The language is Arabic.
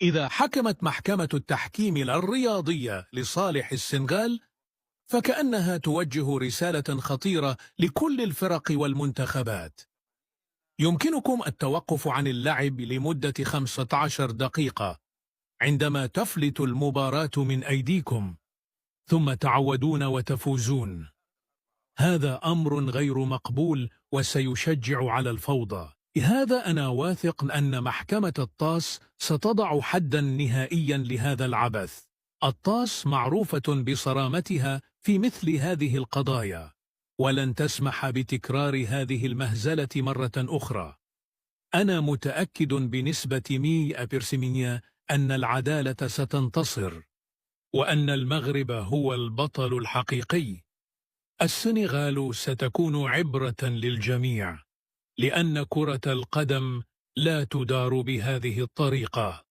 إذا حكمت محكمة التحكيم الرياضية لصالح السنغال، فكأنها توجه رسالة خطيرة لكل الفرق والمنتخبات. يمكنكم التوقف عن اللعب لمدة 15 دقيقة عندما تفلت المباراة من أيديكم، ثم تعودون وتفوزون. هذا أمر غير مقبول وسيشجع على الفوضى. لهذا أنا واثق أن محكمة الطاس ستضع حدا نهائيا لهذا العبث. الطاس معروفة بصرامتها في مثل هذه القضايا، ولن تسمح بتكرار هذه المهزلة مرة أخرى. أنا متأكد بنسبة 100% أن العدالة ستنتصر، وأن المغرب هو البطل الحقيقي. السنغال ستكون عبرة للجميع، لأن كرة القدم لا تدار بهذه الطريقة.